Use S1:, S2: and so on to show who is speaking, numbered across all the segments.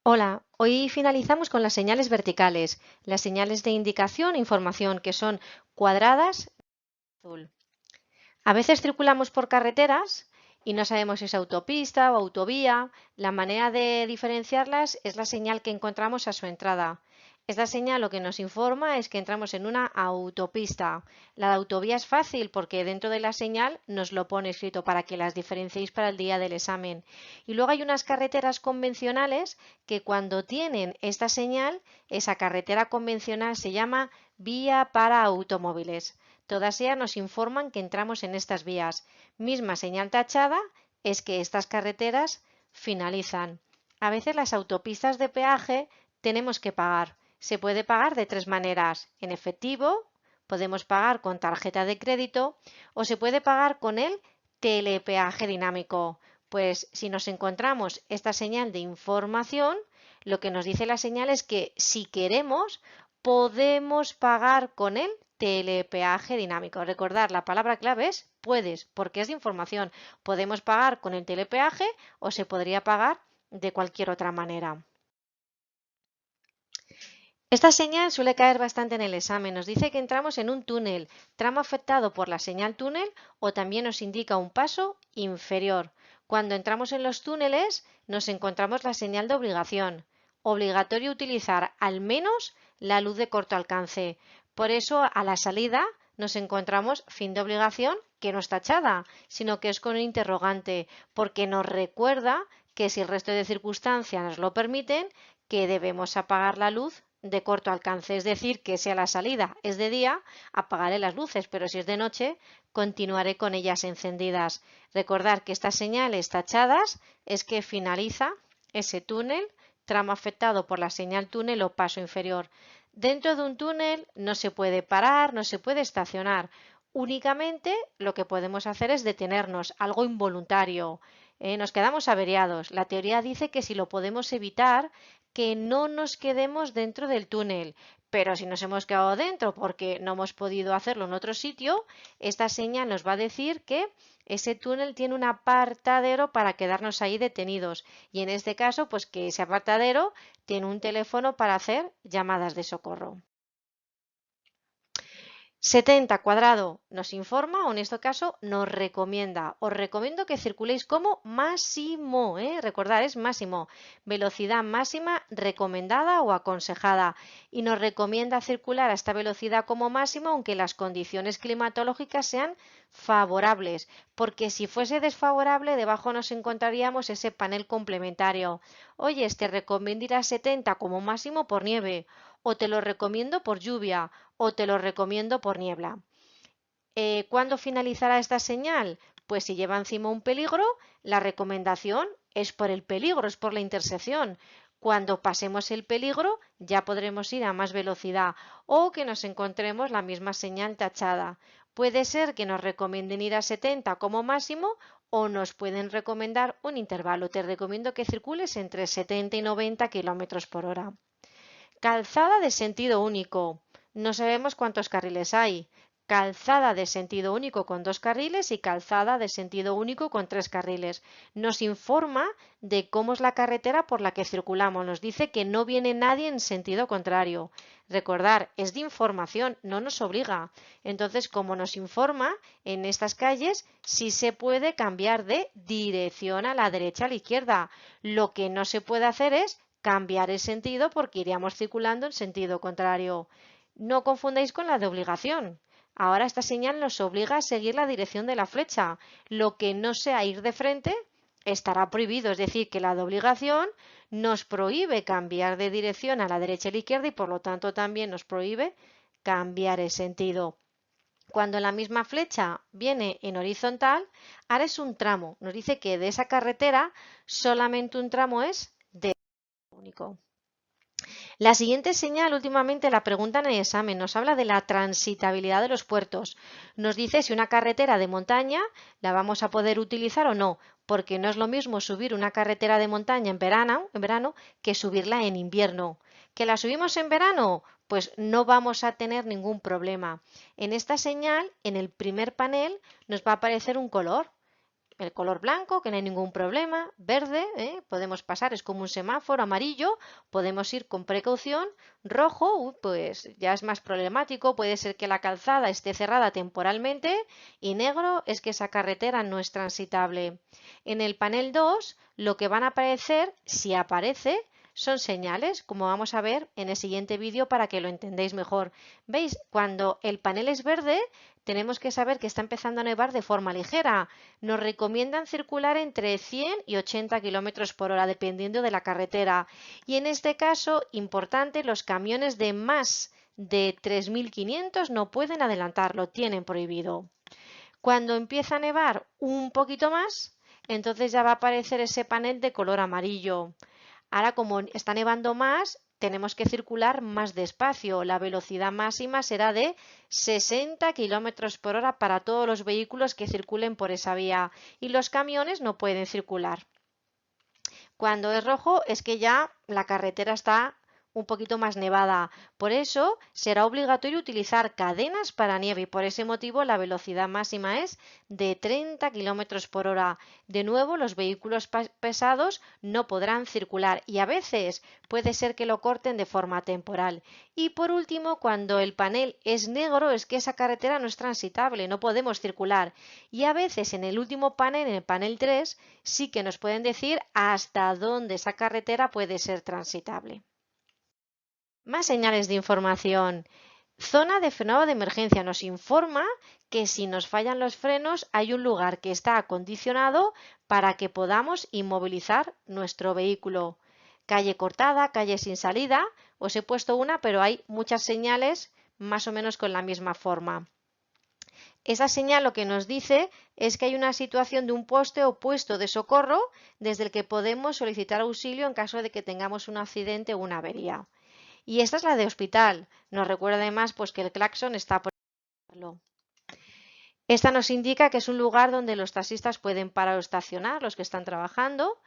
S1: Hola, hoy finalizamos con las señales verticales, las señales de indicación e información que son cuadradas azul. A veces circulamos por carreteras y no sabemos si es autopista o autovía. La manera de diferenciarlas es la señal que encontramos a su entrada. Esta señal lo que nos informa es que entramos en una autopista. La de autovía es fácil porque dentro de la señal nos lo pone escrito para que las diferenciéis para el día del examen. Y luego hay unas carreteras convencionales que cuando tienen esta señal, esa carretera convencional se llama vía para automóviles. Todas ellas nos informan que entramos en estas vías. Misma señal tachada es que estas carreteras finalizan. A veces las autopistas de peaje tenemos que pagar. Se puede pagar de tres maneras: en efectivo, podemos pagar con tarjeta de crédito o se puede pagar con el telepeaje dinámico. Pues si nos encontramos esta señal de información, lo que nos dice la señal es que si queremos podemos pagar con el telepeaje dinámico. Recordar, la palabra clave es puedes, porque es de información. Podemos pagar con el telepeaje o se podría pagar de cualquier otra manera. Esta señal suele caer bastante en el examen. Nos dice que entramos en un túnel, tramo afectado por la señal túnel, o también nos indica un paso inferior. Cuando entramos en los túneles nos encontramos la señal de obligación. Obligatorio utilizar al menos la luz de corto alcance. Por eso a la salida nos encontramos fin de obligación, que no es tachada, sino que es con un interrogante, porque nos recuerda que si el resto de circunstancias nos lo permiten, que debemos apagar la luz de corto alcance, es decir, que si a la salida es de día, apagaré las luces, pero si es de noche, continuaré con ellas encendidas. Recordar que estas señales tachadas es que finaliza ese túnel, tramo afectado por la señal túnel o paso inferior. Dentro de un túnel no se puede parar, no se puede estacionar. Únicamente lo que podemos hacer es detenernos, algo involuntario. Nos quedamos averiados. La teoría dice que si lo podemos evitar, que no nos quedemos dentro del túnel. Pero si nos hemos quedado dentro porque no hemos podido hacerlo en otro sitio, esta señal nos va a decir que ese túnel tiene un apartadero para quedarnos ahí detenidos. Y en este caso, pues que ese apartadero tiene un teléfono para hacer llamadas de socorro. 70 cuadrado nos informa, o en este caso nos recomienda. Os recomiendo que circuléis como máximo, recordad, es máximo, velocidad máxima recomendada o aconsejada. Y nos recomienda circular a esta velocidad como máximo aunque las condiciones climatológicas sean favorables, porque si fuese desfavorable, debajo nos encontraríamos ese panel complementario. Oye, te recomiendo ir a 70 como máximo por nieve, o te lo recomiendo por lluvia, o te lo recomiendo por niebla. ¿Cuándo finalizará esta señal? Pues si lleva encima un peligro, la recomendación es por el peligro, es por la intersección. Cuando pasemos el peligro ya podremos ir a más velocidad o que nos encontremos la misma señal tachada. Puede ser que nos recomienden ir a 70 como máximo o nos pueden recomendar un intervalo. Te recomiendo que circules entre 70 y 90 kilómetros por hora. Calzada de sentido único. No sabemos cuántos carriles hay. Calzada de sentido único con 2 carriles y calzada de sentido único con 3 carriles. Nos informa de cómo es la carretera por la que circulamos. Nos dice que no viene nadie en sentido contrario. Recordar, es de información, no nos obliga. Entonces, como nos informa, en estas calles sí se puede cambiar de dirección a la derecha a la izquierda. Lo que no se puede hacer es cambiar el sentido porque iríamos circulando en sentido contrario. No confundáis con la de obligación. Ahora esta señal nos obliga a seguir la dirección de la flecha. Lo que no sea ir de frente estará prohibido, es decir, que la de obligación nos prohíbe cambiar de dirección a la derecha y a la izquierda y por lo tanto también nos prohíbe cambiar el sentido. Cuando la misma flecha viene en horizontal, ahora es un tramo. Nos dice que de esa carretera solamente un tramo es de único. La siguiente señal últimamente la preguntan en el examen, nos habla de la transitabilidad de los puertos. Nos dice si una carretera de montaña la vamos a poder utilizar o no, porque no es lo mismo subir una carretera de montaña en verano que subirla en invierno. ¿Que la subimos en verano? Pues no vamos a tener ningún problema. En esta señal, en el primer panel, nos va a aparecer un color. el color blanco, que no hay ningún problema, verde, podemos pasar, es como un semáforo, amarillo, podemos ir con precaución, rojo, pues ya es más problemático, puede ser que la calzada esté cerrada temporalmente, y negro es que esa carretera no es transitable. En el panel 2, lo que van a aparecer, si aparece, son señales, como vamos a ver en el siguiente vídeo para que lo entendáis mejor. ¿Veis? Cuando el panel es verde, tenemos que saber que está empezando a nevar de forma ligera. Nos recomiendan circular entre 100 y 80 km por hora, dependiendo de la carretera. Y en este caso, importante, los camiones de más de 3.500 no pueden adelantar, lo tienen prohibido. Cuando empieza a nevar un poquito más, entonces ya va a aparecer ese panel de color amarillo. Ahora, como está nevando más, tenemos que circular más despacio. La velocidad máxima será de 60 km por hora para todos los vehículos que circulen por esa vía y los camiones no pueden circular. Cuando es rojo es que ya la carretera está un poquito más nevada. Por eso será obligatorio utilizar cadenas para nieve y por ese motivo la velocidad máxima es de 30 km por hora. De nuevo, los vehículos pesados no podrán circular y a veces puede ser que lo corten de forma temporal. Y por último, cuando el panel es negro es que esa carretera no es transitable, no podemos circular. Y a veces en el último panel, en el panel 3, sí que nos pueden decir hasta dónde esa carretera puede ser transitable. Más señales de información. Zona de frenado de emergencia nos informa que si nos fallan los frenos hay un lugar que está acondicionado para que podamos inmovilizar nuestro vehículo. Calle cortada, calle sin salida. Os he puesto una, pero hay muchas señales más o menos con la misma forma. Esa señal lo que nos dice es que hay una situación de un poste o puesto de socorro desde el que podemos solicitar auxilio en caso de que tengamos un accidente o una avería. Y esta es la de hospital. Nos recuerda además pues, que el claxon está por hacerlo. Esta nos indica que es un lugar donde los taxistas pueden parar o estacionar, los que están trabajando.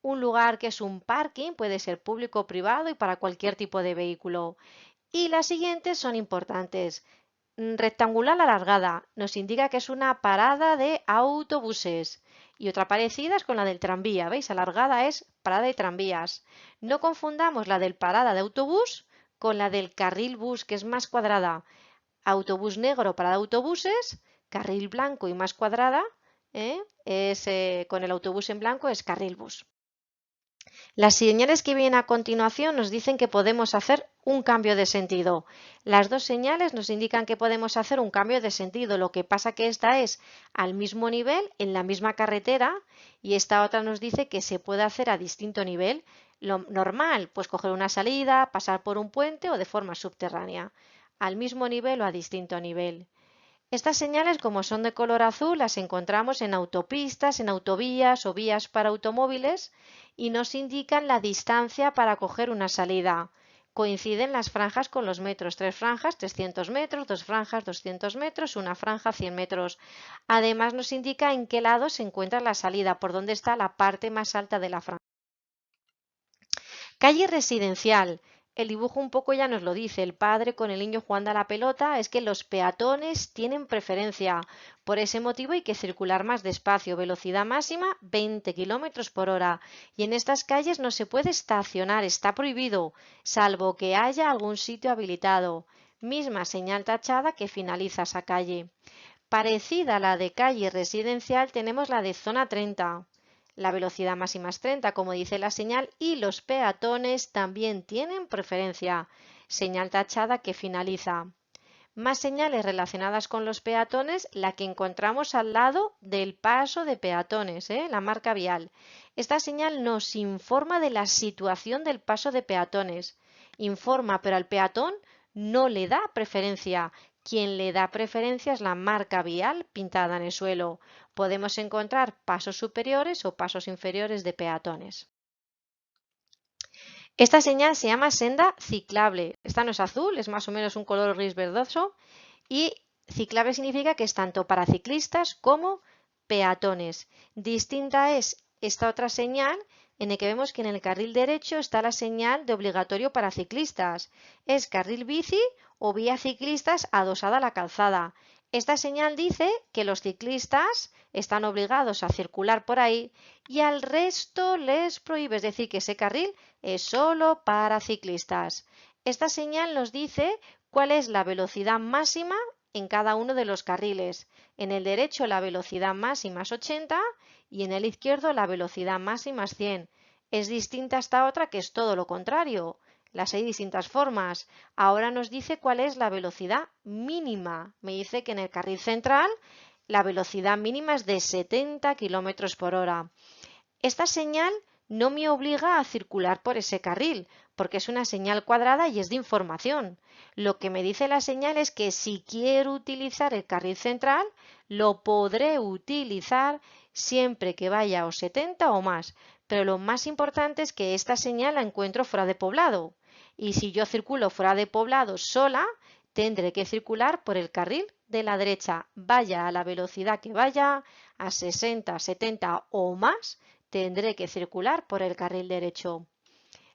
S1: Un lugar que es un parking, puede ser público o privado y para cualquier tipo de vehículo. Y las siguientes son importantes. Rectangular alargada nos indica que es una parada de autobuses. Y otra parecida es con la del tranvía. ¿Veis? Alargada es parada de tranvías. No confundamos la del parada de autobús con la del carril bus, que es más cuadrada. Autobús negro para autobuses, carril blanco y más cuadrada, con el autobús en blanco es carril bus. Las señales que vienen a continuación nos dicen que podemos hacer un cambio de sentido. Las dos señales nos indican que podemos hacer un cambio de sentido, lo que pasa que esta es al mismo nivel, en la misma carretera, y esta otra nos dice que se puede hacer a distinto nivel. Lo normal, pues coger una salida, pasar por un puente o de forma subterránea, al mismo nivel o a distinto nivel. Estas señales, como son de color azul, las encontramos en autopistas, en autovías o vías para automóviles y nos indican la distancia para coger una salida. Coinciden las franjas con los metros, 3 franjas 300 metros, 2 franjas 200 metros, una franja 100 metros. Además nos indica en qué lado se encuentra la salida, por dónde está la parte más alta de la franja. Calle residencial. El dibujo un poco ya nos lo dice, el padre con el niño jugando a la pelota, es que los peatones tienen preferencia. Por ese motivo hay que circular más despacio, velocidad máxima 20 km por hora. Y en estas calles no se puede estacionar, está prohibido, salvo que haya algún sitio habilitado. Misma señal tachada que finaliza esa calle. Parecida a la de calle residencial tenemos la de zona 30. La velocidad máxima es 30, como dice la señal, y los peatones también tienen preferencia. Señal tachada que finaliza. Más señales relacionadas con los peatones, la que encontramos al lado del paso de peatones, la marca vial. Esta señal nos informa de la situación del paso de peatones. Informa, pero al peatón no le da preferencia. Quien le da preferencia es la marca vial pintada en el suelo. Podemos encontrar pasos superiores o pasos inferiores de peatones. Esta señal se llama senda ciclable. Esta no es azul, es más o menos un color gris verdoso. Y ciclable significa que es tanto para ciclistas como peatones. Distinta es esta otra señal en el que vemos que en el carril derecho está la señal de obligatorio para ciclistas. Es carril bici o vía ciclistas adosada a la calzada. Esta señal dice que los ciclistas están obligados a circular por ahí y al resto les prohíbe, es decir, que ese carril es solo para ciclistas. Esta señal nos dice cuál es la velocidad máxima en cada uno de los carriles. En el derecho la velocidad máxima es 80 y en el izquierdo la velocidad máxima es 100. Es distinta a esta otra que es todo lo contrario. Las hay distintas formas. Ahora nos dice cuál es la velocidad mínima. Me dice que en el carril central la velocidad mínima es de 70 km por hora. Esta señal no me obliga a circular por ese carril, porque es una señal cuadrada y es de información. Lo que me dice la señal es que si quiero utilizar el carril central, lo podré utilizar siempre que vaya a 70 o más. Pero lo más importante es que esta señal la encuentro fuera de poblado. Y si yo circulo fuera de poblado sola, tendré que circular por el carril de la derecha, vaya a la velocidad que vaya, a 60, 70 o más, tendré que circular por el carril derecho.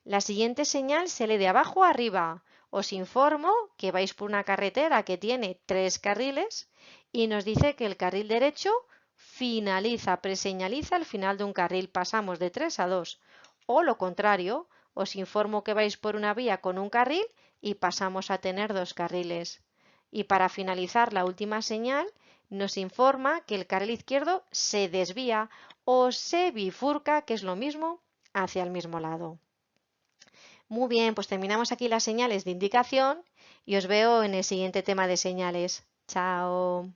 S1: La siguiente señal se lee de abajo a arriba. Os informo que vais por una carretera que tiene 3 carriles y nos dice que el carril derecho finaliza, preseñaliza el final de un carril. Pasamos de 3 a 2. O lo contrario, os informo que vais por una vía con un carril y pasamos a tener 2 carriles. Y para finalizar, la última señal nos informa que el carril izquierdo se desvía o se bifurca, que es lo mismo, hacia el mismo lado. Muy bien, pues terminamos aquí las señales de indicación y os veo en el siguiente tema de señales. Chao.